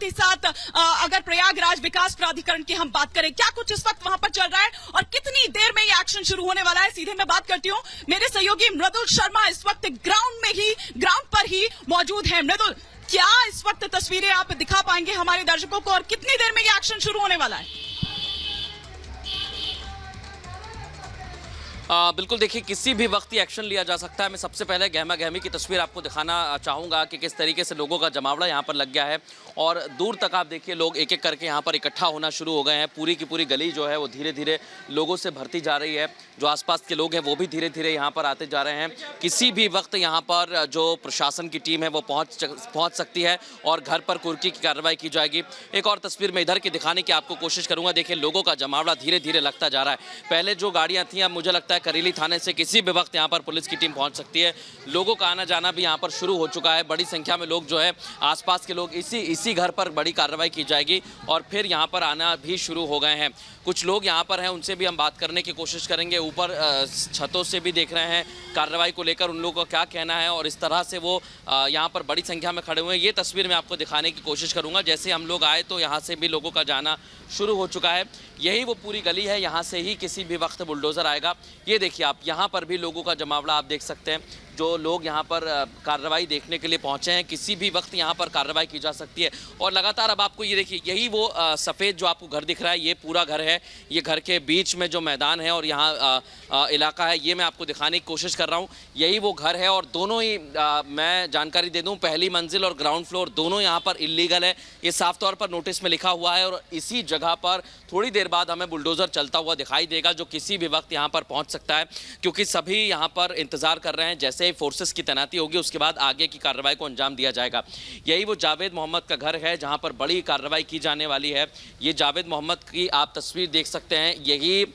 साथ ही साथ अगर प्रयागराज विकास प्राधिकरण की हम बात करें, क्या कुछ इस वक्त वहां पर चल रहा है और कितनी देर में ये एक्शन शुरू होने वाला है, सीधे मैं बात करती हूँ। मेरे सहयोगी मृदुल शर्मा इस वक्त ग्राउंड पर ही मौजूद है। मृदुल, क्या इस वक्त तस्वीरें आप दिखा पाएंगे हमारे दर्शकों को और कितनी देर में ये एक्शन शुरू होने वाला है? बिल्कुल, देखिए किसी भी वक्त ये एक्शन लिया जा सकता है। मैं सबसे पहले गहमा गहमी की तस्वीर आपको दिखाना चाहूँगा कि किस तरीके से लोगों का जमावड़ा यहाँ पर लग गया है और दूर तक आप देखिए लोग एक एक करके यहाँ पर इकट्ठा होना शुरू हो गए हैं। पूरी की पूरी गली जो है वो धीरे धीरे लोगों से भरती जा रही है। जो आसपास के लोग हैं वो भी धीरे धीरे यहाँ पर आते जा रहे हैं। किसी भी वक्त यहाँ पर जो प्रशासन की टीम है वो पहुँच सकती है और घर पर कुर्की की कार्रवाई की जाएगी। एक और तस्वीर में इधर की दिखाने की आपको कोशिश करूँगा। देखिए लोगों का जमावड़ा धीरे धीरे लगता जा रहा है। पहले जो गाड़ियाँ थी, अब मुझे लगता है करीली थाने से किसी भी वक्त यहाँ पर पुलिस की टीम पहुँच सकती है। लोगों का आना जाना भी यहाँ पर शुरू हो चुका है। बड़ी संख्या में लोग जो है आसपास के लोग इसी घर पर बड़ी कार्रवाई की जाएगी और फिर यहाँ पर आना भी शुरू हो गए हैं। कुछ लोग यहाँ पर हैं, उनसे भी हम बात करने की कोशिश करेंगे। ऊपर छतों से भी देख रहे हैं कार्रवाई को लेकर उन लोगों का क्या कहना है और इस तरह से वो यहाँ पर बड़ी संख्या में खड़े हुए हैं। ये तस्वीर मैं आपको दिखाने की कोशिश करूँगा। जैसे हम लोग आए तो यहाँ से भी लोगों का जाना शुरू हो चुका है। यही वो पूरी गली है, यहाँ से ही किसी भी वक्त बुलडोज़र आएगा। ये देखिए आप, यहाँ पर भी लोगों का जमावड़ा आप देख सकते हैं। जो लोग यहाँ पर कार्रवाई देखने के लिए पहुँचे हैं, किसी भी वक्त यहाँ पर कार्रवाई की जा सकती है। और लगातार अब आपको ये देखिए, यही वो सफ़ेद जो आपको घर दिख रहा है, ये पूरा घर है। ये घर के बीच में जो मैदान है और यहाँ इलाका है, ये मैं आपको दिखाने की कोशिश कर रहा हूँ। यही वो घर है और दोनों ही मैं जानकारी दे दूँ, पहली मंजिल और ग्राउंड फ्लोर दोनों यहाँ पर इल्लीगल है। ये साफ तौर पर नोटिस में लिखा हुआ है और इसी जगह पर थोड़ी देर बाद हमें बुलडोज़र चलता हुआ दिखाई देगा, जो किसी भी वक्त यहाँ पर पहुँच सकता है, क्योंकि सभी यहाँ पर इंतज़ार कर रहे हैं। जैसे ही फोर्सेस की तैनाती होगी उसके बाद आगे की कार्रवाई को अंजाम दिया जाएगा। यही वो जावेद मोहम्मद का घर है जहाँ पर बड़ी कार्रवाई की जाने वाली है। ये जावेद मोहम्मद की आप तस्वीर देख सकते हैं। यही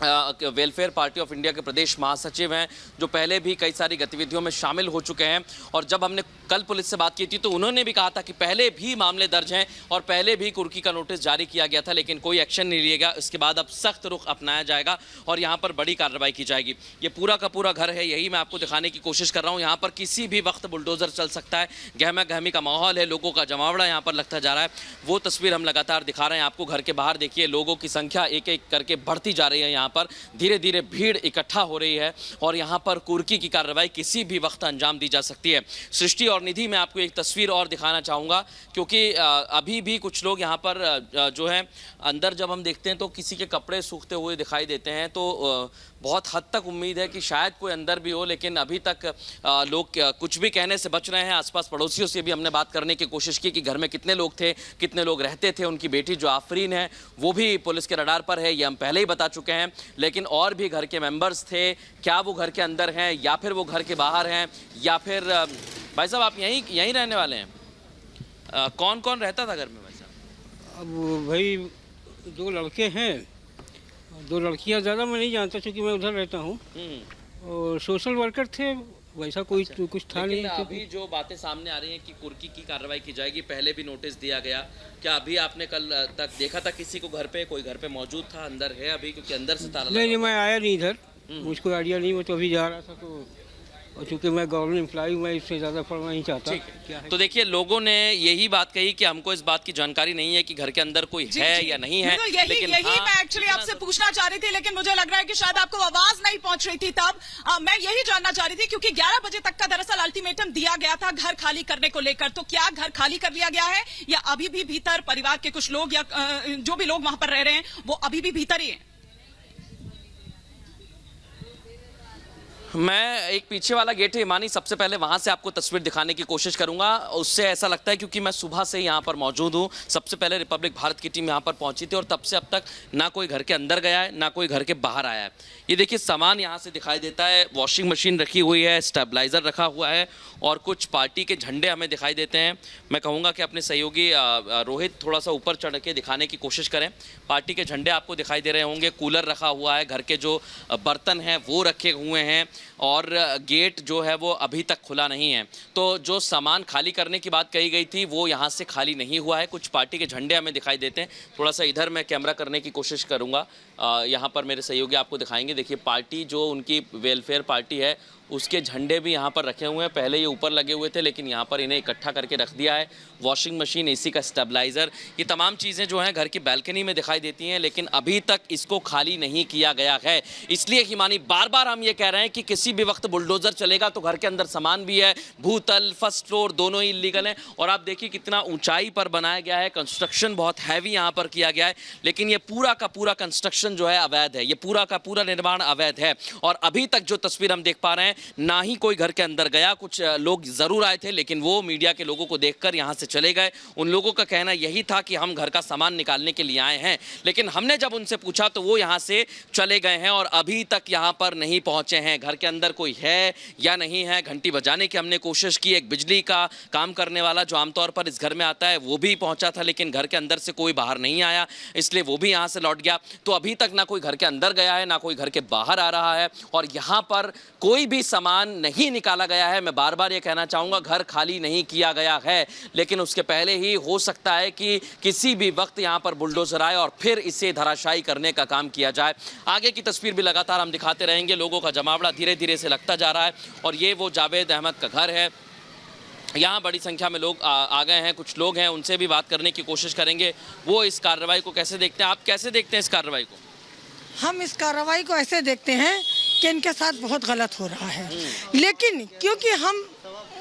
वेलफेयर पार्टी ऑफ इंडिया के प्रदेश महासचिव हैं, जो पहले भी कई सारी गतिविधियों में शामिल हो चुके हैं। और जब हमने कल पुलिस से बात की थी तो उन्होंने भी कहा था कि पहले भी मामले दर्ज हैं और पहले भी कुर्की का नोटिस जारी किया गया था, लेकिन कोई एक्शन नहीं लिया गया। इसके बाद अब सख्त रुख अपनाया जाएगा और यहाँ पर बड़ी कार्रवाई की जाएगी। ये पूरा का पूरा घर है, यही मैं आपको दिखाने की कोशिश कर रहा हूँ। यहाँ पर किसी भी वक्त बुलडोज़र चल सकता है। गहमा गहमी का माहौल है, लोगों का जमावड़ा यहाँ पर लगता जा रहा है। वो तस्वीर हम लगातार दिखा रहे हैं आपको। घर के बाहर देखिए लोगों की संख्या एक एक करके बढ़ती जा रही है। यहाँ पर धीरे धीरे भीड़ इकट्ठा हो रही है और यहाँ पर कुर्की की कार्रवाई किसी भी वक्त अंजाम दी जा सकती है। सृष्टि और निधि, मैं आपको एक तस्वीर और दिखाना चाहूँगा, क्योंकि अभी भी कुछ लोग यहाँ पर जो है अंदर जब हम देखते हैं तो किसी के कपड़े सूखते हुए दिखाई देते हैं। तो बहुत हद तक उम्मीद है कि शायद कोई अंदर भी हो, लेकिन अभी तक लोग कुछ भी कहने से बच रहे हैं। आसपास पड़ोसियों से भी हमने बात करने की कोशिश की कि घर में कितने लोग थे, कितने लोग रहते थे। उनकी बेटी जो आफरीन है वो भी पुलिस के रडार पर है, ये हम पहले ही बता चुके हैं। लेकिन और भी घर के मेंबर्स थे, क्या वो घर के अंदर हैं या फिर वो घर के बाहर हैं, या फिर भाई साहब आप यहीं रहने वाले हैं? कौन कौन रहता था घर में भाई साहब? अब भाई 2 लड़के हैं, 2 लड़कियां, ज़्यादा मैं नहीं जानता क्योंकि मैं उधर रहता हूँ। और सोशल वर्कर थे, वैसा कोई कुछ था नहीं। अभी जो बातें सामने आ रही हैं कि कुर्की की कार्रवाई की जाएगी, पहले भी नोटिस दिया गया, क्या अभी आपने कल तक देखा था किसी को घर पे? कोई घर पे मौजूद था, अंदर है अभी? क्योंकि अंदर से ताला नहीं, मैं आया नहीं इधर, मुझको आइडिया नहीं। मैं तो अभी जा रहा था, तो और चूँकि मैं गवर्नमेंट एम्प्लॉई, मैं इससे ज़्यादा पढ़ना नहीं चाहता। क्या है? तो देखिए लोगों ने यही बात कही कि हमको इस बात की जानकारी नहीं है कि घर के अंदर कोई है या नहीं है। लेकिन यही मैं एक्चुअली आपसे पूछना चाह रही थी, लेकिन मुझे लग रहा है कि शायद आपको आवाज नहीं पहुंच रही थी तब। मैं यही जानना चाह रही थी क्योंकि 11 बजे तक का दरअसल अल्टीमेटम दिया गया था घर खाली करने को लेकर। तो क्या घर खाली कर लिया गया है या अभी भी भीतर परिवार के कुछ लोग या जो भी लोग वहां पर रह रहे हैं वो अभी भी भीतर ही है? मैं एक पीछे वाला गेट है इमानी, सबसे पहले वहां से आपको तस्वीर दिखाने की कोशिश करूंगा। उससे ऐसा लगता है क्योंकि मैं सुबह से यहाँ पर मौजूद हूँ। सबसे पहले रिपब्लिक भारत की टीम यहाँ पर पहुंची थी और तब से अब तक ना कोई घर के अंदर गया है ना कोई घर के बाहर आया है। ये देखिए सामान यहाँ से दिखाई देता है, वॉशिंग मशीन रखी हुई है, स्टेबलाइजर रखा हुआ है और कुछ पार्टी के झंडे हमें दिखाई देते हैं। मैं कहूँगा कि अपने सहयोगी रोहित थोड़ा सा ऊपर चढ़ के दिखाने की कोशिश करें। पार्टी के झंडे आपको दिखाई दे रहे होंगे, कूलर रखा हुआ है, घर के जो बर्तन हैं वो रखे हुए हैं और गेट जो है वो अभी तक खुला नहीं है। तो जो सामान खाली करने की बात कही गई थी वो यहाँ से खाली नहीं हुआ है। कुछ पार्टी के झंडे हमें दिखाई देते हैं। थोड़ा सा इधर मैं कैमरा करने की कोशिश करूँगा, यहाँ पर मेरे सहयोगी आपको दिखाएंगे। देखिए पार्टी जो उनकी वेलफेयर पार्टी है उसके झंडे भी यहाँ पर रखे हुए हैं। पहले ये ऊपर लगे हुए थे, लेकिन यहाँ पर इन्हें इकट्ठा करके रख दिया है। वॉशिंग मशीन, एसी का स्टेबलाइज़र, ये तमाम चीज़ें जो हैं घर की बालकनी में दिखाई देती हैं, लेकिन अभी तक इसको खाली नहीं किया गया है। इसलिए हिमानी बार बार हम ये कह रहे हैं कि किसी भी वक्त बुलडोज़र चलेगा तो घर के अंदर सामान भी है, भूतल, फर्स्ट फ्लोर दोनों ही इलीगल हैं। और आप देखिए कितना ऊंचाई पर बनाया गया है, कंस्ट्रक्शन बहुत हैवी यहाँ पर किया गया है, लेकिन ये पूरा का पूरा कंस्ट्रक्शन जो है अवैध है, ये पूरा का पूरा निर्माण अवैध है। और अभी तक जो तस्वीर हम देख पा रहे हैं, ना ही कोई घर के अंदर गया। कुछ लोग ज़रूर आए थे, लेकिन वो मीडिया के लोगों को देखकर यहाँ से चले गए। उन लोगों का कहना यही था कि हम घर का सामान निकालने के लिए आए हैं, लेकिन हमने जब उनसे पूछा तो वो यहाँ से चले गए हैं और अभी तक यहाँ पर नहीं पहुँचे हैं। घर के अंदर कोई है या नहीं है, घंटी बजाने की हमने कोशिश की। एक बिजली का काम करने वाला जो आमतौर पर इस घर में आता है वो भी पहुँचा था, लेकिन घर के अंदर से कोई बाहर नहीं आया, इसलिए वो भी यहाँ से लौट गया। तो अभी तक ना कोई घर के अंदर गया है, ना कोई घर के बाहर आ रहा है, और यहाँ पर कोई भी सामान नहीं निकाला गया है। मैं बार बार ये कहना चाहूँगा, घर खाली नहीं किया गया है, लेकिन उसके पहले ही हो सकता है कि किसी भी वक्त यहाँ पर बुलडोजर आए और फिर इसे धराशायी करने का काम किया जाए। आगे की तस्वीर भी लगातार हम दिखाते रहेंगे। लोगों का जमावड़ा धीरे धीरे से लगता जा रहा है और ये वो जावेद अहमद का घर है। यहाँ बड़ी संख्या में लोग आ गए हैं। कुछ लोग हैं, उनसे भी बात करने की कोशिश करेंगे, वो इस कार्रवाई को कैसे देखते हैं। आप कैसे देखते हैं इस कार्रवाई को? हम इस कार्रवाई को ऐसे देखते हैं कि इनके साथ बहुत गलत हो रहा है, लेकिन क्योंकि हम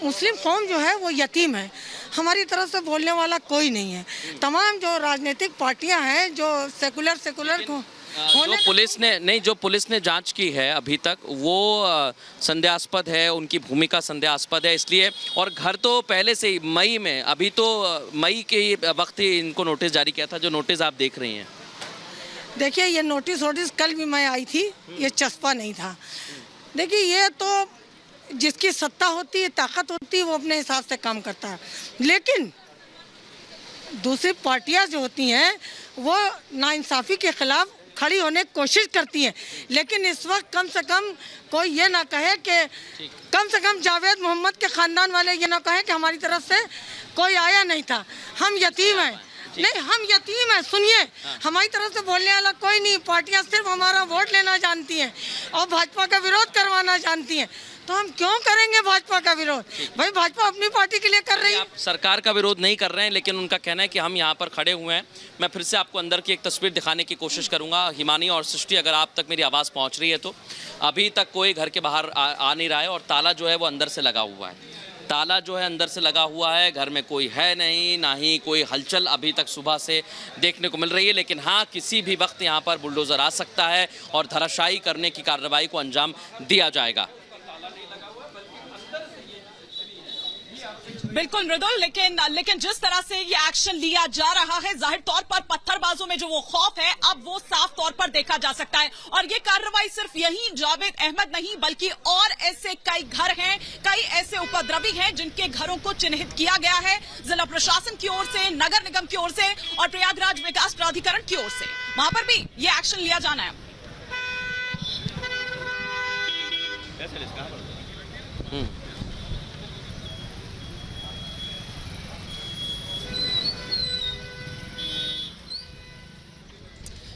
मुस्लिम कौम जो है वो यतीम है, हमारी तरफ से बोलने वाला कोई नहीं है। तमाम जो राजनीतिक पार्टियां हैं जो सेकुलर को जो पुलिस ने जांच की है अभी तक, वो संदेहास्पद है, उनकी भूमिका संदेहास्पद है, इसलिए। और घर तो पहले से ही मई में, अभी तो मई के वक्त ही इनको नोटिस जारी किया था, जो नोटिस आप देख रही हैं। देखिए, ये नोटिस कल भी मैं आई थी, ये चस्पा नहीं था। देखिए, ये तो जिसकी सत्ता होती है, ताकत होती है, वो अपने हिसाब से काम करता है, लेकिन दूसरी पार्टियां जो होती हैं वो नाइंसाफ़ी के खिलाफ खड़ी होने की कोशिश करती हैं। लेकिन इस वक्त कम से कम कोई ये ना कहे कि, कम से कम जावेद मोहम्मद के ख़ानदान वाले ये ना कहें कि हमारी तरफ से कोई आया नहीं था। हम यतीम हैं, नहीं, हम यतीम हैं। सुनिए, हमारी तरफ से बोलने वाला कोई नहीं। पार्टियां सिर्फ हमारा वोट लेना जानती हैं और भाजपा का विरोध करवाना जानती हैं, तो हम क्यों करेंगे भाजपा का विरोध? भाई, भाजपा अपनी पार्टी के लिए कर रही है। आप सरकार का विरोध नहीं कर रहे हैं, लेकिन उनका कहना है कि हम यहाँ पर खड़े हुए हैं। मैं फिर से आपको अंदर की एक तस्वीर दिखाने की कोशिश करूँगा। हिमानी और सृष्टि, अगर आप तक मेरी आवाज़ पहुँच रही है तो अभी तक कोई घर के बाहर आ नहीं रहा है, और ताला जो है वो अंदर से लगा हुआ है। ताला जो है अंदर से लगा हुआ है, घर में कोई है नहीं, ना ही कोई हलचल अभी तक सुबह से देखने को मिल रही है। लेकिन हाँ, किसी भी वक्त यहाँ पर बुलडोज़र आ सकता है और धराशायी करने की कार्रवाई को अंजाम दिया जाएगा। बिल्कुल मृदुल, लेकिन जिस तरह से ये एक्शन लिया जा रहा है, जाहिर तौर पर पत्थरबाजों में जो वो खौफ है, अब वो साफ तौर पर देखा जा सकता है। और ये कार्रवाई सिर्फ यही जावेद अहमद नहीं, बल्कि और ऐसे कई घर हैं, कई ऐसे उपद्रवी हैं जिनके घरों को चिन्हित किया गया है जिला प्रशासन की ओर से, नगर निगम की ओर से और प्रयागराज विकास प्राधिकरण की ओर से। वहां पर भी ये एक्शन लिया जाना है।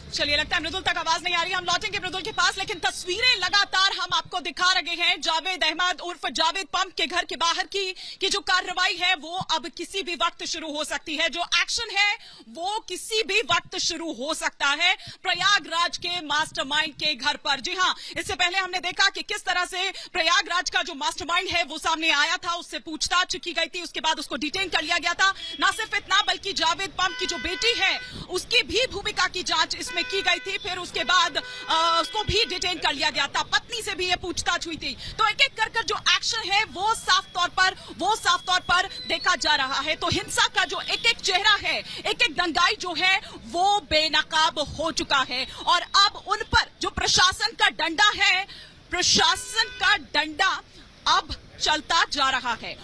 चलिए, लगता है मृदुल तक आवाज नहीं आ रही, हम लौटेंगे मृदुल के पास, लेकिन तस्वीरें लगातार हम आपको दिखा रहे हैं जावेद अहमद उर्फ जावेद पंप के घर के बाहर की जो कार्रवाई है वो अब किसी भी वक्त शुरू हो सकती है। जो एक्शन है वो किसी भी वक्त शुरू हो सकता है प्रयागराज के मास्टरमाइंड के घर पर। जी हां, इससे पहले हमने देखा कि किस तरह से प्रयागराज का जो मास्टरमाइंड है वो सामने आया था, उससे पूछताछ की गई थी, उसके बाद उसको डिटेन कर लिया गया था। न सिर्फ इतना, बल्कि जावेद पंप की जो बेटी है उसकी भी भूमिका की जांच इसमें की गई थी, फिर उसके बाद उसको भी डिटेन कर लिया गया था, पत्नी से भी ये पूछताछ हुई थी। तो एक एक कर जो एक्शन है वो साफ तौर पर देखा जा रहा है। तो हिंसा का जो एक एक चेहरा है, एक एक दंगाई जो है वो बेनकाब हो चुका है, और अब उन पर जो प्रशासन का डंडा है, प्रशासन का डंडा अब चलता जा रहा है।